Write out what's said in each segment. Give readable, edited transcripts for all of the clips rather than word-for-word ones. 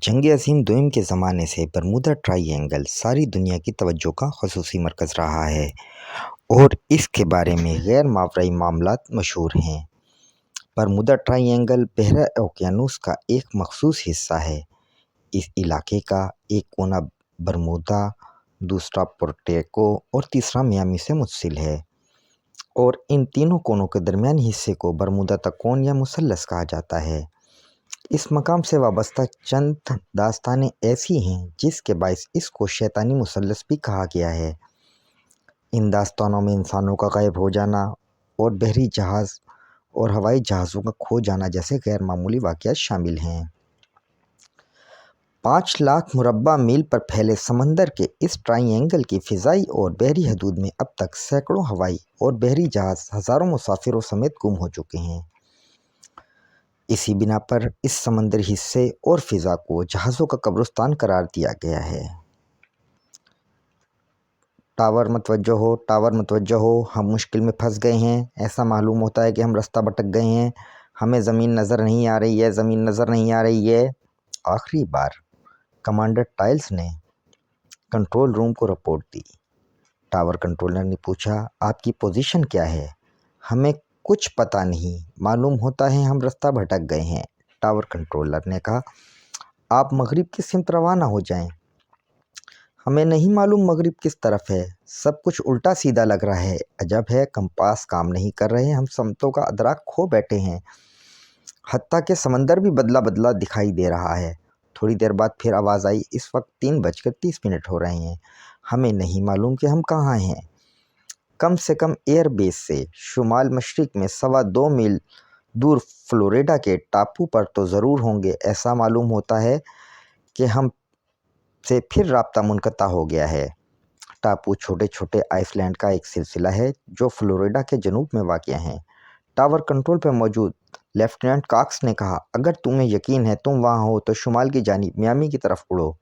जंग अज़ीम दोम के ज़माने से बरमूदा ट्रायंगल सारी दुनिया की तवज्जो का ख़ुसूसी मरकज़ रहा है और इसके बारे में गैर मावराई मामलात मशहूर हैं। बरमूदा ट्रायंगल बहरा ओकियानूस का एक मखसूस हिस्सा है। इस इलाके का एक कोना बरमूदा, दूसरा पोर्टोरिको और तीसरा मियामी से मुत्सिल है, और इन तीनों कोनों के दरमियानी हिस्से को बरमूदा तकोन या मुसल्लस कहा जाता है। इस मकाम से वाबस्ता चंद दास्तानें ऐसी हैं जिसके बायस इसको शैतानी मुसल्लस भी कहा गया है। इन दास्तानों में इंसानों का गायब हो जाना और बहरी जहाज़ और हवाई जहाज़ों का खो जाना जैसे गैर मामूली वाक़यात शामिल हैं। 5 लाख मुरब्बा मील पर फैले समंदर के इस ट्रायंगल की फ़िज़ाई और बहरी हदूद में अब तक सैकड़ों हवाई और बहरी जहाज़ हज़ारों मुसाफिरों समेत गुम हो चुके हैं। इसी बिना पर इस समंदरी हिस्से और फ़िज़ा को जहाज़ों का कब्रिस्तान करार दिया गया है। टावर मतवज्जो हो, टावर मतवज्जो हो, हम मुश्किल में फंस गए हैं। ऐसा मालूम होता है कि हम रास्ता भटक गए हैं। हमें ज़मीन नज़र नहीं आ रही है, ज़मीन नज़र नहीं आ रही है। आखिरी बार कमांडर टाइल्स ने कंट्रोल रूम को रिपोर्ट दी। टावर कंट्रोलर ने पूछा, आपकी पोजीशन क्या है? हमें कुछ पता नहीं, मालूम होता है हम रास्ता भटक गए हैं। टावर कंट्रोलर ने कहा, आप मगरिब की सिमत रवाना हो जाएं। हमें नहीं मालूम मगरिब किस तरफ है, सब कुछ उल्टा सीधा लग रहा है। अजब है, कंपास काम नहीं कर रहे, हम समतों का अदराक खो बैठे हैं। हत्ता के समंदर भी बदला बदला दिखाई दे रहा है। थोड़ी देर बाद फिर आवाज़ आई, इस वक्त 3:30 हो रहे हैं। हमें नहीं मालूम कि हम कहाँ हैं। कम से कम एयर बेस से शुमाल मशरिक में 2.25 मील दूर फ्लोरिडा के टापू पर तो ज़रूर होंगे। ऐसा मालूम होता है कि हम से फिर राब्ता मुनक़ता हो गया है। टापू छोटे छोटे आइसलैंड का एक सिलसिला है जो फ्लोरिडा के जनूब में वाक़या हैं। टावर कंट्रोल पर मौजूद लेफ्टिनेंट कॉक्स ने कहा, अगर तुम्हें यकीन है तुम वहाँ हो तो शुमाल की जानिब मियामी की तरफ उड़ो।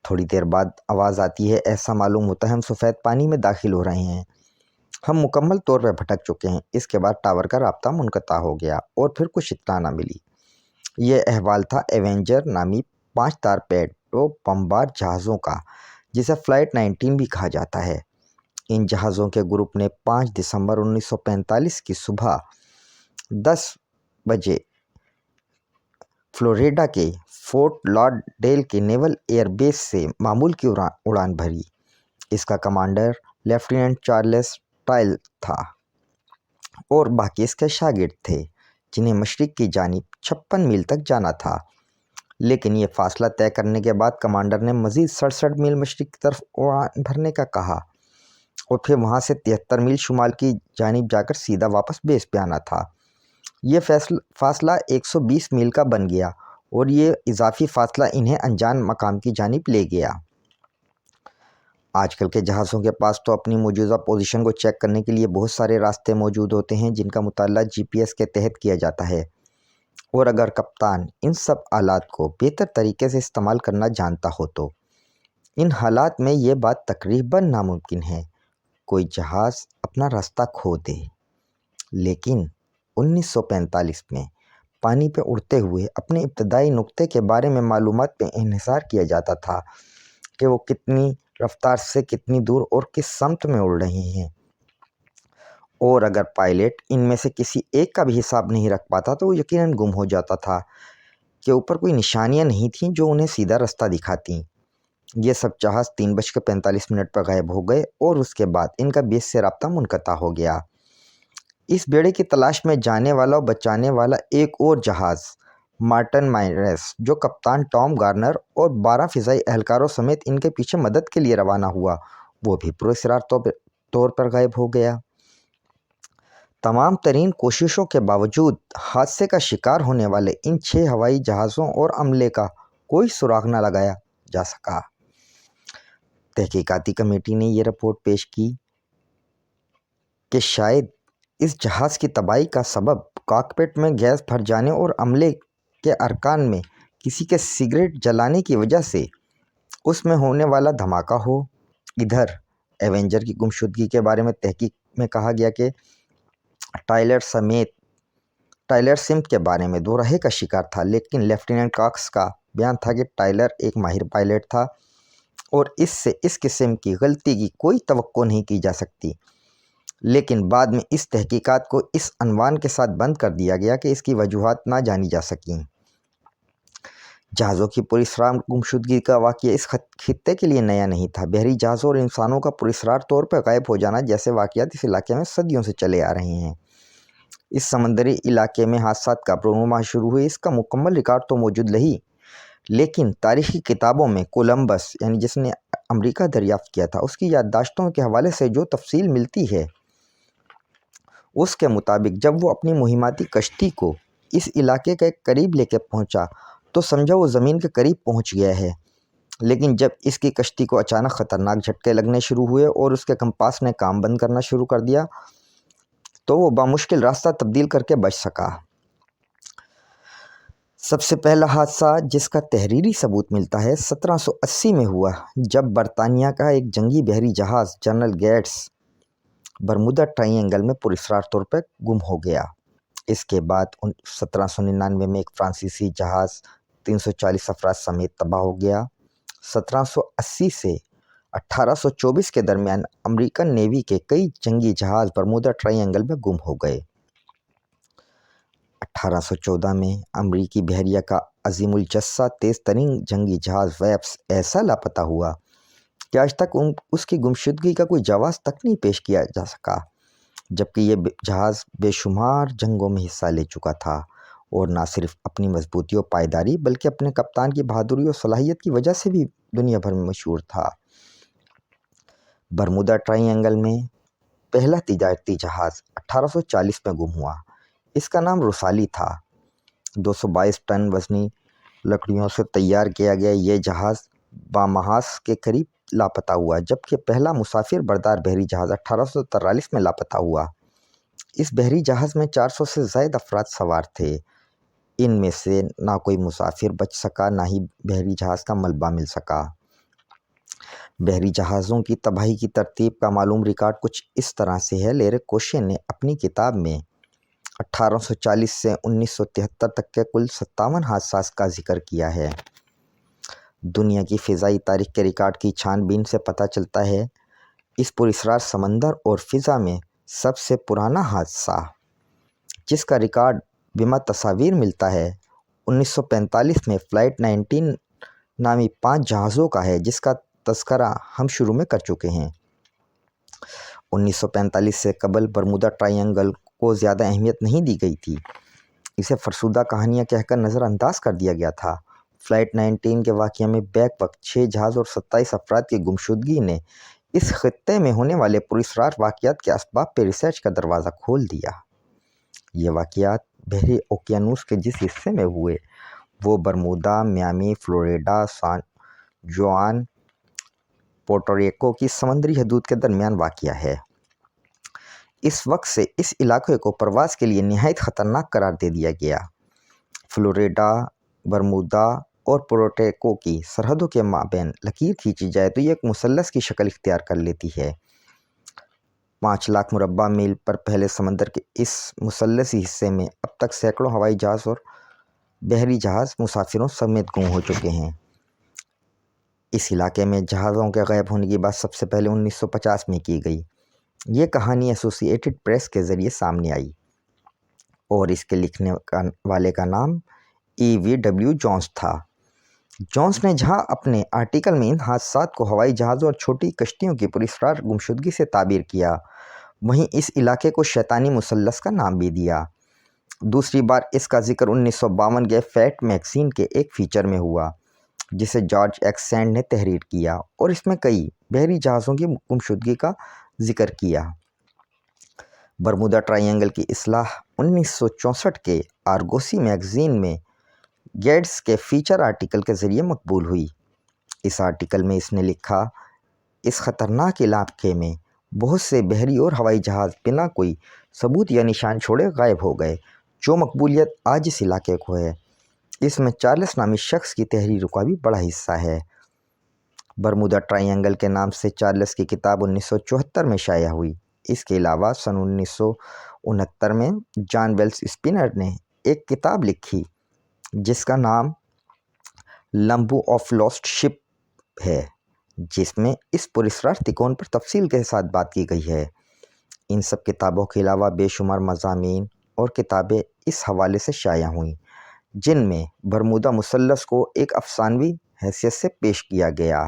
थोड़ी देर बाद आवाज़ आती है, ऐसा मालूम होता है हम सफ़ेद पानी में दाखिल हो रहे हैं। हम मुकम्मल तौर पर भटक चुके हैं। इसके बाद टावर का राब्ता मुनक़ता हो गया और फिर कुछ इत्तला ना मिली। ये अहवाल था एवेंजर नामी 5 टॉरपेडो बमबार जहाज़ों का, जिसे फ़्लाइट 19 भी कहा जाता है। इन जहाज़ों के ग्रुप ने 5 दिसंबर 1945 की सुबह 10 बजे फ्लोरिडा के फोर्ट लॉडरडेल के नेवल एयरबेस से मामूल की उड़ान भरी। इसका कमांडर लेफ्टिनेंट चार्ल्स टाइल था और बाकी इसके शागिर्द थे, जिन्हें मशरिक की जानिब 56 मील तक जाना था। लेकिन ये फासला तय करने के बाद कमांडर ने मज़ीद 67 मील मशरिक की तरफ उड़ान भरने का कहा और फिर वहाँ से 73 मील शुमाल की जानिब जाकर सीधा वापस बेस पे आना था। ये फासला 120 मील का बन गया और ये इजाफी फासला इन्हें अनजान मकाम की जानिब ले गया। आजकल के जहाज़ों के पास तो अपनी मौजूदा पोजीशन को चेक करने के लिए बहुत सारे रास्ते मौजूद होते हैं जिनका मुताला GPS के तहत किया जाता है, और अगर कप्तान इन सब आलात को बेहतर तरीके से इस्तेमाल करना जानता हो तो इन हालात में ये बात तकरीबन नामुमकिन है कोई जहाज़ अपना रास्ता खो दे। लेकिन 1945 में पानी पे उड़ते हुए अपने इब्तदाई नुक्ते के बारे में मालूमात पे इन्हिसार किया जाता था कि वो कितनी रफ्तार से कितनी दूर और किस समत में उड़ रहे हैं, और अगर पायलट इनमें से किसी एक का भी हिसाब नहीं रख पाता तो वो यकीनन गुम हो जाता था कि ऊपर कोई निशानियां नहीं थीं जो उन्हें सीधा रास्ता दिखाती। ये सब जहाज़ 3:45 पर गायब हो गए और उसके बाद इनका बेस से राब्ता मुनक़ता हो गया। इस बेड़े की तलाश में जाने वाला और बचाने वाला एक और जहाज़ मार्टिन मायरस, जो कप्तान टॉम गार्नर और 12 फ़िज़ाई एहलकारों समेत इनके पीछे मदद के लिए रवाना हुआ, वो भी पुरअसरार तौर पर गायब हो गया। तमाम तरीन कोशिशों के बावजूद हादसे का शिकार होने वाले इन 6 हवाई जहाज़ों और अमले का कोई सुराग न लगाया जा सका। तहकीकाती कमेटी ने यह रिपोर्ट पेश की कि शायद इस जहाज़ की तबाही का सबब कॉकपिट में गैस भर जाने और अमले के अरकान में किसी के सिगरेट जलाने की वजह से उसमें होने वाला धमाका हो। इधर एवेंजर की गुमशुदगी के बारे में तहकीक में कहा गया कि टायलर सिम्थ के बारे में दो राहे का शिकार था, लेकिन लेफ्टिनेंट कॉक्स का بیان تھا کہ ٹائلر ایک ماہر پائلٹ تھا اور اس سے اس قسم کی غلطی کی کوئی توقع نہیں کی جا سکتی، لیکن بعد میں اس تحقیقات کو اس عنوان کے ساتھ بند کر دیا گیا کہ اس کی وجوہات نہ جانی جا سکیں۔ جہازوں کی پراسرار گمشدگی کا واقعہ اس خطے کے لیے نیا نہیں تھا۔ بحری جہازوں اور انسانوں کا پراسرار طور پر غائب ہو جانا جیسے واقعات اس علاقے میں صدیوں سے چلے آ رہے ہیں۔ اس سمندری علاقے میں حادثات کب رونما شروع ہوئے اس کا مکمل ریکارڈ تو موجود نہیں، لیکن تاریخی کتابوں میں کولمبس یعنی جس نے امریکہ دریافت کیا تھا اس کی یادداشتوں کے حوالے سے جو تفصیل ملتی ہے اس کے مطابق جب وہ اپنی مہماتی کشتی کو اس علاقے کے قریب لے کے پہنچا تو سمجھا وہ زمین کے قریب پہنچ گیا ہے، لیکن جب اس کی کشتی کو اچانک خطرناک جھٹکے لگنے شروع ہوئے اور اس کے کمپاس نے کام بند کرنا شروع کر دیا تو وہ بامشکل راستہ تبدیل کر کے بچ سکا۔ سب سے پہلا حادثہ جس کا تحریری ثبوت ملتا ہے 1780 میں ہوا، جب برطانیہ کا ایک جنگی بحری جہاز General Gates Bermuda triangle میں پراسرار طور پر گم ہو گیا۔ اس کے بعد 1799 میں ایک فرانسیسی جہاز 340 افراد سمیت تباہ ہو گیا۔ 1780 سے 1824 کے درمیان امریکن نیوی کے کئی جنگی جہاز برمودا ٹرائی اینگل میں گم ہو گئے۔ 1814 میں امریکی بحریہ کا عظیم الجثہ تیز ترین جنگی جہاز ویبس ایسا لاپتہ ہوا کہ آج تک اس کی گمشدگی کا کوئی جواز تک نہیں پیش کیا جا سکا، جبکہ یہ جہاز بے شمار جنگوں میں حصہ لے چکا تھا اور نہ صرف اپنی مضبوطی و پائیداری بلکہ اپنے کپتان کی بہادری اور صلاحیت کی وجہ سے بھی دنیا بھر میں مشہور تھا۔ برمودا ٹرائی اینگل میں پہلا تجارتی جہاز 1840 میں گم ہوا۔ اس کا نام روسالی تھا۔ 222 ٹن وزنی لکڑیوں سے تیار کیا گیا یہ جہاز بامہاس کے قریب لاپتہ ہوا، جبکہ پہلا مسافر بردار بحری جہاز 1843 میں لاپتہ ہوا۔ اس بحری جہاز میں 400 سے زائد افراد سوار تھے۔ ان میں سے نہ کوئی مسافر بچ سکا نہ ہی بحری جہاز کا ملبہ مل سکا۔ بحری جہازوں کی تباہی کی ترتیب کا معلوم ریکارڈ کچھ اس طرح سے ہے۔ لیرے کوشے نے اپنی کتاب میں 1840 سے 1973 تک کے کل 57 حادثات کا ذکر کیا ہے۔ دنیا کی فضائی تاریخ کے ریکارڈ کی چھان بین سے پتہ چلتا ہے اس پراسرار سمندر اور فضا میں سب سے پرانا حادثہ جس کا ریکارڈ بما تصاویر ملتا ہے 1945 میں فلائٹ 19 نامی 5 جہازوں کا ہے، جس کا تذکرہ ہم شروع میں کر چکے ہیں۔ 1945 سے قبل برمودا ٹرائی اینگل کو زیادہ اہمیت نہیں دی گئی تھی، اسے فرسودہ کہانیاں کہہ کر نظر انداز کر دیا گیا تھا۔ فلائٹ 19 کے واقعہ میں بیک وقت 6 جہاز اور 27 افراد کی گمشدگی نے اس خطے میں ہونے والے پراسرار واقعات کے اسباب پہ ریسرچ کا دروازہ کھول دیا۔ یہ واقعات بحری اوقیانوس کے جس حصے میں ہوئے وہ برمودا، میامی، فلوریڈا، سان جوان، پورٹوریکو کی سمندری حدود کے درمیان واقع ہے۔ اس وقت سے اس علاقے کو پرواز کے لیے نہایت خطرناک قرار دے دیا گیا۔ فلوریڈا، برمودا اور پورٹوریکو کی سرحدوں کے مابین لکیر کھینچی جائے تو یہ ایک مثلث کی شکل اختیار کر لیتی ہے۔ 5 لاکھ مربع میل پر پھیلے سمندر کے اس مثلثی حصے میں اب تک سینکڑوں ہوائی جہاز اور بحری جہاز مسافروں سمیت گم ہو چکے ہیں۔ اس علاقے میں جہازوں کے غائب ہونے کی بات سب سے پہلے 1950 میں کی گئی۔ یہ کہانی ایسوسی ایٹڈ پریس کے ذریعے سامنے آئی اور اس کے لکھنے والے کا نام EW جونس تھا۔ جونس نے جہاں اپنے آرٹیکل میں ان حادثات کو ہوائی جہازوں اور چھوٹی کشتیوں کی پراسرار گمشدگی سے تعبیر کیا، وہیں اس علاقے کو شیطانی مثلث کا نام بھی دیا۔ دوسری بار اس کا ذکر 1952 کے فیٹ میگزین کے ایک فیچر میں ہوا جسے جارج ایکس سینڈ نے تحریر کیا اور اس میں کئی بحری جہازوں کی گمشدگی کا ذکر کیا۔ برمودا ٹرائی اینگل کی اصلاح 1964 کے آرگوسی میگزین میں گیٹس کے فیچر آرٹیکل کے ذریعے مقبول ہوئی۔ اس آرٹیکل میں اس نے لکھا، اس خطرناک علاقے میں بہت سے بحری اور ہوائی جہاز بنا کوئی ثبوت یا نشان چھوڑے غائب ہو گئے۔ جو مقبولیت آج اس علاقے کو ہے اس میں چارلس نامی شخص کی تحریروں کا بھی بڑا حصہ ہے۔ برمودا ٹرائی اینگل کے نام سے چارلس کی کتاب 1974 میں شائع ہوئی۔ اس کے علاوہ سن 1969 میں جان ویلس اسپینر نے ایک کتاب لکھی جس کا نام लंबू ऑफ लॉस्ट शिप है, जिसमें इस पुरस्कार तिकोन पर तफसील के साथ बात की गई है। इन सब किताबों के अलावा बेशुमार मज़ामीन और किताबें इस हवाले से शाया हुई, जिनमें बरमूदा मुसल्लस को एक अफसानवी हैसियत से पेश किया गया,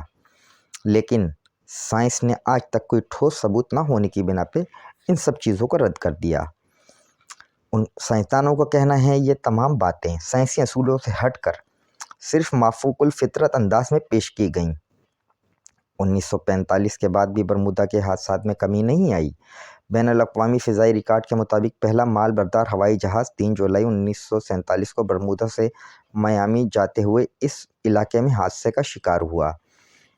लेकिन साइंस ने आज तक कोई ठोस सबूत ना होने की बिना पे इन सब चीज़ों को रद्द कर दिया। उन साइंसदानों का कहना है ये तमाम बातें साइंसी असूलों से हटकर सिर्फ माफूकुल फितरत अंदाज में पेश की गईं। 1945 के बाद भी बरमूदा के हादसात में कमी नहीं आई। बैनुल-अक़वामी फ़िज़ाई रिकॉर्ड के मुताबिक पहला माल बरदार हवाई जहाज़ 3 जुलाई 1947 को बरमूदा से मियामी जाते हुए इस इलाके में हादसे का शिकार हुआ।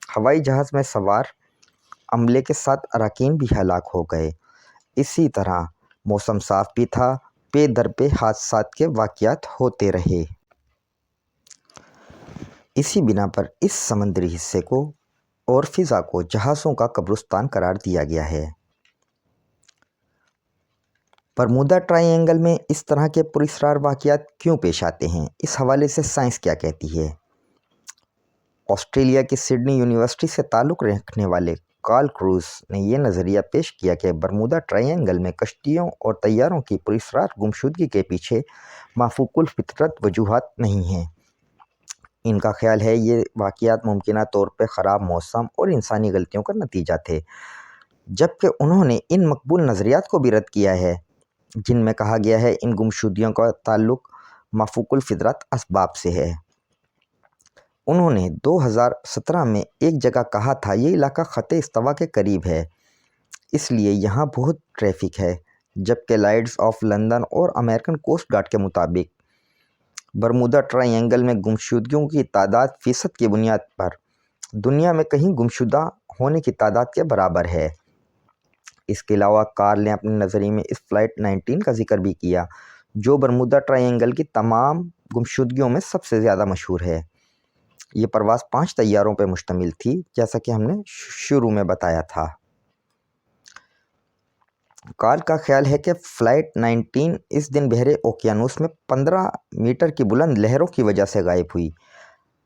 हवाई जहाज़ में सवार अमले के 7 अरकान भी हलाक हो गए। इसी तरह मौसम साफ भी था, पे दर पे हादसात के वाक़यात होते रहे। इसी बिना पर इस समंदरी हिस्से को और फ़िज़ा को जहाज़ों का कब्रिस्तान करार दिया गया है। बरमूदा ट्रायंगल में इस तरह के पुरस्कार वाक़यात क्यों पेश आते हैं, इस हवाले से साइंस क्या कहती है। ऑस्ट्रेलिया की सिडनी यूनिवर्सिटी से ताल्लुक़ रखने वाले कार्ल क्रूज़ ने यह नज़रिया पेश किया कि बरमूदा ट्रायंगल में कश्तियों और तैयारों की पुरस्कार गुमशुदगी के पीछे माफूकुल फितरत वजूहात नहीं हैं। इनका ख्याल है ये वाक़यात मुमकिना तौर पर ख़राब मौसम और इंसानी गलतियों का नतीजा थे, जबकि उन्होंने इन मकबूल नज़रियात को भी रद्द किया है जिनमें कहा गया है इन गुमशुदगियों का ताल्लुक़ माफूकुल फितरत असबाब से है। उन्होंने 2017 में एक जगह कहा था ये इलाका ख़त इस्तवा के करीब है, इसलिए यहाँ बहुत ट्रैफिक है, जबकि लाइड्स ऑफ लंदन और अमेरिकन कोस्ट गार्ड के मुताबिक बरमूदा ट्रायंगल में गुमशुदगियों की तादाद फ़ीसद की बुनियाद पर दुनिया में कहीं गुमशुदा होने की तादाद के बराबर है। इसके अलावा कार्ल ने अपने नज़रिए में इस फ़्लाइट 19 का जिक्र भी किया, जो बरमूदा ट्रायंगल की तमाम गुमशुदगियों में सबसे ज़्यादा मशहूर है। ये परवाज़ 5 तैयारों पर मुश्तमिल थी, जैसा कि हमने शुरू में बताया था। कार्ल का ख्याल है कि फ़्लाइट 19 इस दिन बहरे ओकियानूस में 15 मीटर की बुलंद लहरों की वजह से गायब हुई।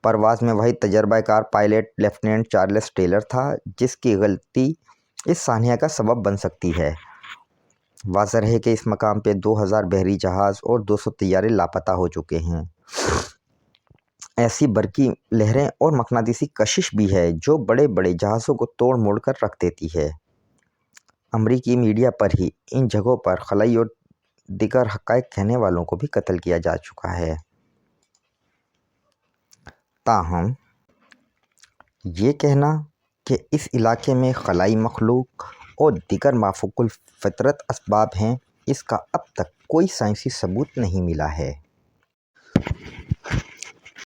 परवाज़ में वही तजर्बाकार पायलट लेफ्टिनेंट चार्ल्स टेलर था, जिसकी गलती इस सानिया का सबब बन सकती है। वाज़ह है कि इस मकाम पे 2000 बहरी जहाज़ और 200 तैयारे लापता हो चुके हैं। ऐसी बरकी लहरें और मकनातीसी कशिश भी है जो बड़े बड़े जहाज़ों को तोड़ मोड़ कर रख देती है। अमरीकी मीडिया पर ही इन जगहों पर खलाई और दिगर हक़ाइक़ कहने वालों को भी कत्ल किया जा चुका है। ताहम ये कहना कि इस इलाके में खलाई मखलूक और दिगर माफूकुल फितरत असबाब हैं, इसका अब तक कोई साइंसी सबूत नहीं मिला है।